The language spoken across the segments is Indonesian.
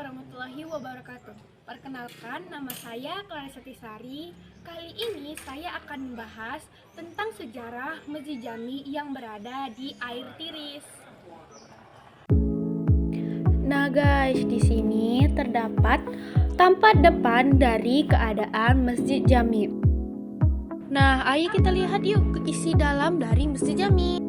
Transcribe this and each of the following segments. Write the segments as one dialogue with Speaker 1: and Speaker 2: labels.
Speaker 1: warahmatullahi wabarakatuh. Perkenalkan, nama saya Clara Satisari. Kali ini saya akan membahas tentang sejarah Masjid Jami yang berada di Air Tiris. Nah guys, di sini terdapat tampak depan dari keadaan Masjid Jami. Nah, ayo kita lihat yuk ke isi dalam dari Masjid Jami.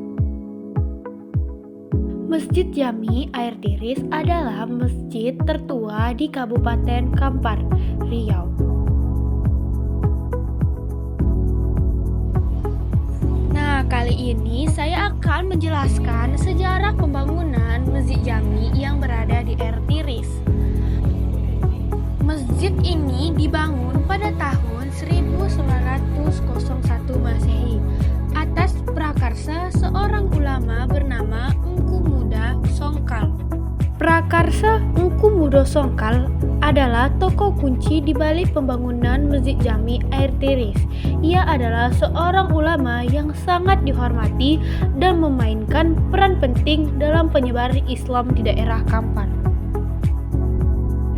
Speaker 1: Masjid Jami Air Tiris adalah masjid tertua di Kabupaten Kampar, Riau. Nah, kali ini saya akan menjelaskan sejarah pembangunan Masjid Jami yang berada di Air Tiris. Masjid ini dibangun pada tahun 1901 Masehi atas prakarsa seorang ulama bernama Engku Muda Songkal. Prakarsa Engku Muda Songkal adalah tokoh kunci di balik pembangunan Masjid Jami Air Tiris. Ia adalah seorang ulama yang sangat dihormati dan memainkan peran penting dalam penyebaran Islam di daerah Kampar.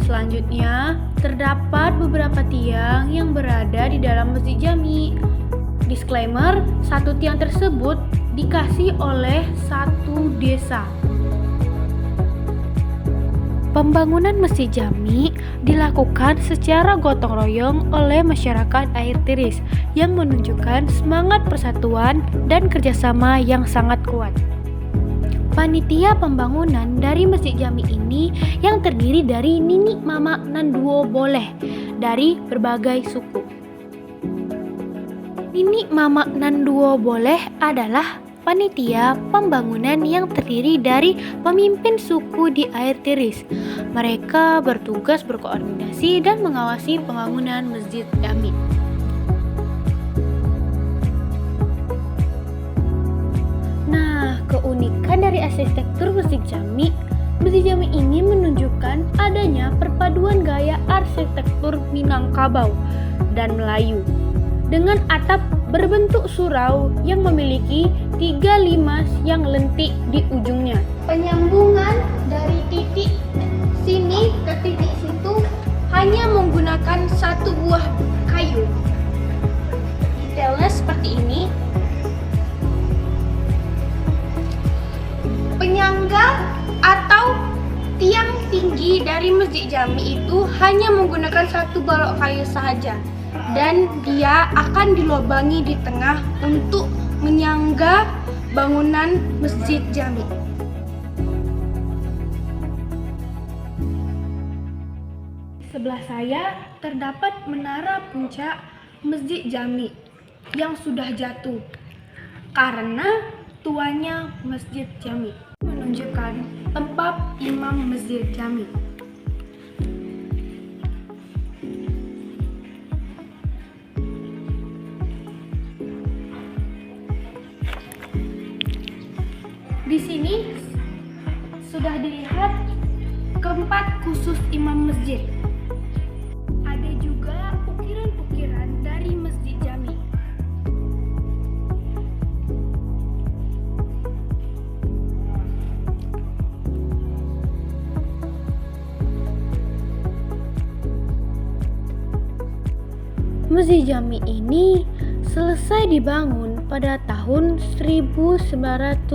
Speaker 1: Selanjutnya, terdapat beberapa tiang yang berada di dalam Masjid Jami. Disclaimer, satu tiang tersebut dikasih oleh satu desa. Pembangunan Masjid Jami dilakukan secara gotong royong oleh masyarakat Air Tiris yang menunjukkan semangat persatuan dan kerjasama yang sangat kuat. Panitia pembangunan dari Masjid Jami ini yang terdiri dari nini, mama, nan duo boleh dari berbagai suku. Nini, mama, nan duo boleh adalah panitia pembangunan yang terdiri dari pemimpin suku di Air Tiris. Mereka bertugas berkoordinasi dan mengawasi pembangunan Masjid Jami. Nah, keunikan dari arsitektur Masjid Jami ini menunjukkan adanya perpaduan gaya arsitektur Minangkabau dan Melayu dengan atap berbentuk surau yang memiliki 3 limas yang lentik di ujungnya. Penyambungan dari titik sini ke titik situ hanya menggunakan satu buah kayu. Detailnya seperti ini. Penyangga atau tiang tinggi dari Masjid Jami itu hanya menggunakan satu balok kayu saja, dan dia akan dilobangi di tengah untuk menyangga bangunan Masjid Jami. Sebelah saya terdapat menara puncak Masjid Jami yang sudah jatuh karena tuanya Masjid Jami, menunjukkan tempat imam Masjid Jami. Di sini sudah dilihat keempat khusus imam masjid. Ada juga ukiran-ukiran dari Masjid Jami. Masjid Jami ini selesai dibangun pada tahun 1904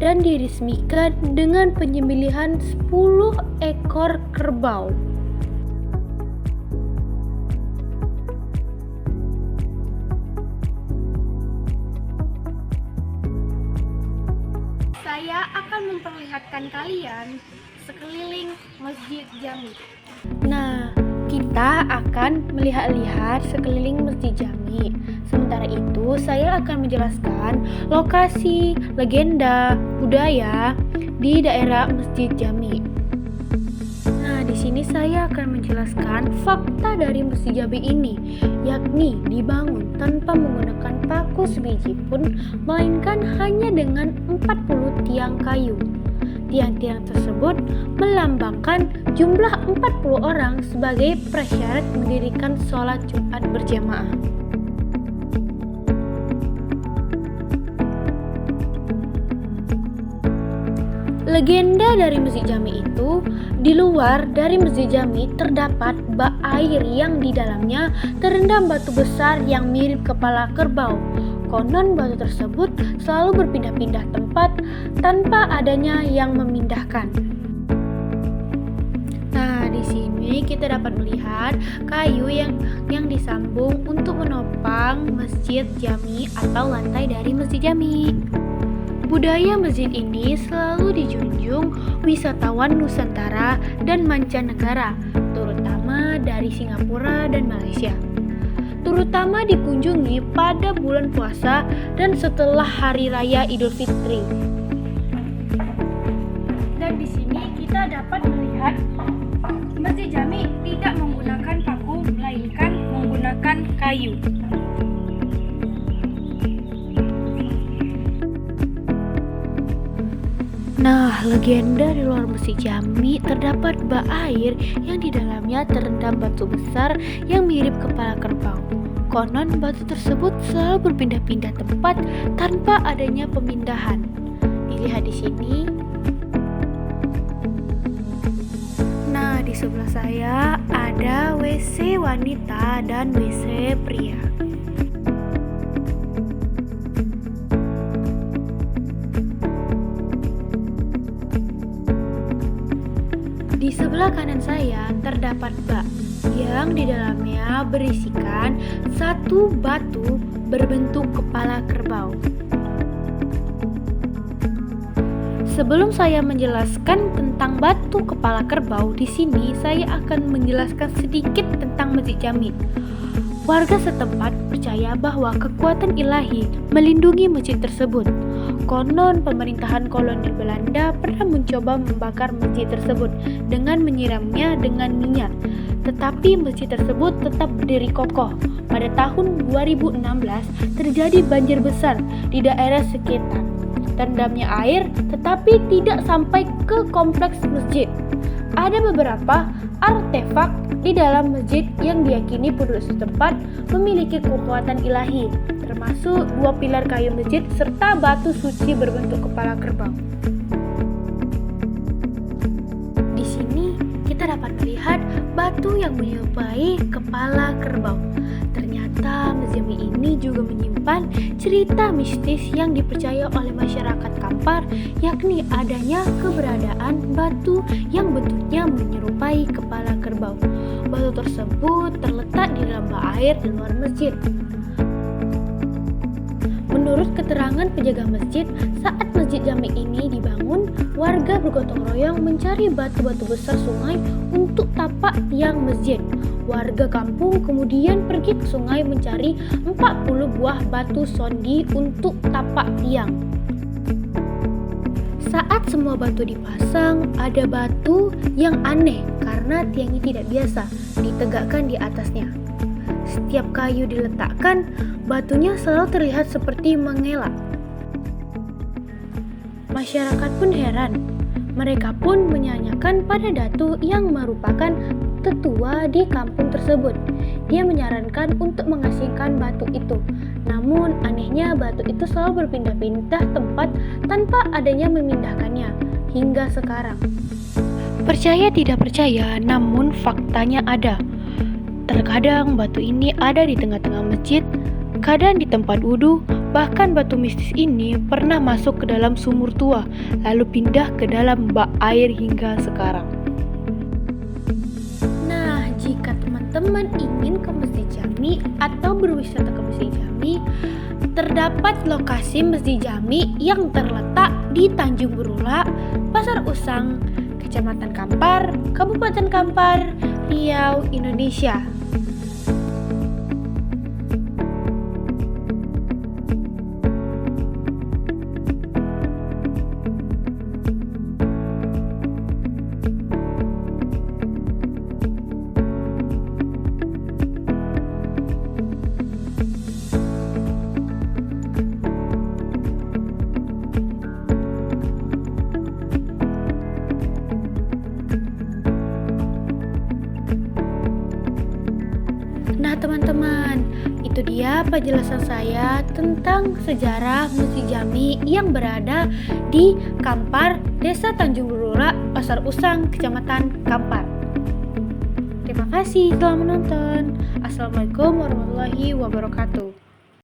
Speaker 1: dan diresmikan dengan penyembelihan 10 ekor kerbau. Saya akan memperlihatkan kalian sekeliling Masjid Jami. Nah, kita akan melihat-lihat sekeliling Masjid Jami. Sementara itu, saya akan menjelaskan lokasi, legenda, budaya di daerah Masjid Jami. Nah, di sini saya akan menjelaskan fakta dari Masjid Jami ini, yakni dibangun tanpa menggunakan paku sebiji pun, melainkan hanya dengan 40 tiang kayu. Tiang-tiang tersebut melambangkan jumlah 40 orang sebagai prasyarat mendirikan sholat Jumat berjamaah. Legenda dari Masjid Jami itu, di luar dari Masjid Jami terdapat bak air yang di dalamnya terendam batu besar yang mirip kepala kerbau. Konon batu tersebut selalu berpindah-pindah tempat tanpa adanya yang memindahkan. Nah, di sini kita dapat melihat kayu yang disambung untuk menopang Masjid Jami atau lantai dari Masjid Jami. Budaya masjid ini selalu dijunjung wisatawan Nusantara dan mancanegara, terutama dari Singapura dan Malaysia. Terutama dikunjungi pada bulan puasa dan setelah hari raya Idul Fitri. Dan di sini kita dapat melihat Masjid Jami tidak menggunakan paku, melainkan menggunakan kayu. Nah, legenda di luar Masjid Jami terdapat bak air yang di dalamnya terendam batu besar yang mirip kepala kerbau. Konon batu tersebut selalu berpindah-pindah tempat tanpa adanya pemindahan. Dilihat di sini. Nah, di sebelah saya ada WC wanita dan WC pria. Di sebelah kanan saya terdapat bak yang di dalamnya berisikan satu batu berbentuk kepala kerbau. Sebelum saya menjelaskan tentang batu kepala kerbau, di sini saya akan menjelaskan sedikit tentang Masjid Jami. Warga setempat percaya bahwa kekuatan ilahi melindungi masjid tersebut. Konon pemerintahan kolonial Belanda pernah mencoba membakar masjid tersebut dengan menyiramnya dengan minyak. Tetapi masjid tersebut tetap berdiri kokoh. Pada tahun 2016 terjadi banjir besar di daerah sekitar. Terendamnya air tetapi tidak sampai ke kompleks masjid. Ada beberapa artefak di dalam masjid yang diyakini penduduk setempat memiliki kekuatan ilahi, termasuk 2 pilar kayu masjid serta batu suci berbentuk kepala kerbau. Di sini kita dapat melihat batu yang menyerupai kepala kerbau. Ternyata Masjid Jami ini juga menyimpan cerita mistis yang dipercaya oleh masyarakat Kampar, yakni adanya keberadaan batu yang bentuknya menyerupai kepala kerbau. Batu tersebut terletak di dalam bak air di luar masjid. Menurut keterangan penjaga masjid, saat Masjid Jami ini dibangun, warga bergotong royong mencari batu-batu besar sungai untuk tapak tiang masjid. Warga kampung kemudian pergi ke sungai mencari 40 buah batu sondi untuk tapak tiang. Saat semua batu dipasang, ada batu yang aneh karena tiangnya tidak biasa ditegakkan di atasnya. Setiap kayu diletakkan, batunya selalu terlihat seperti mengelak. Masyarakat pun heran. Mereka pun menyanyikan pada Datu yang merupakan tetua di kampung tersebut. Dia menyarankan untuk mengasingkan batu itu. Namun anehnya batu itu selalu berpindah-pindah tempat tanpa adanya memindahkannya hingga sekarang. Percaya tidak percaya, namun faktanya ada. Terkadang batu ini ada di tengah-tengah masjid, kadang di tempat wudhu, bahkan batu mistis ini pernah masuk ke dalam sumur tua, lalu pindah ke dalam bak air hingga sekarang. Nah, jika teman-teman ingin ke Masjid Jami atau berwisata ke Masjid Jami, terdapat lokasi Masjid Jami yang terletak di Tanjung Berula, Pasar Usang, Kecamatan Kampar, Kabupaten Kampar, Riau, Indonesia. Nah teman-teman, Itu dia penjelasan saya tentang sejarah Masjid Jami yang berada di Kampar, Desa Tanjung Berurak, Pasar Usang, Kecamatan Kampar. Terima kasih telah menonton. Assalamualaikum warahmatullahi wabarakatuh.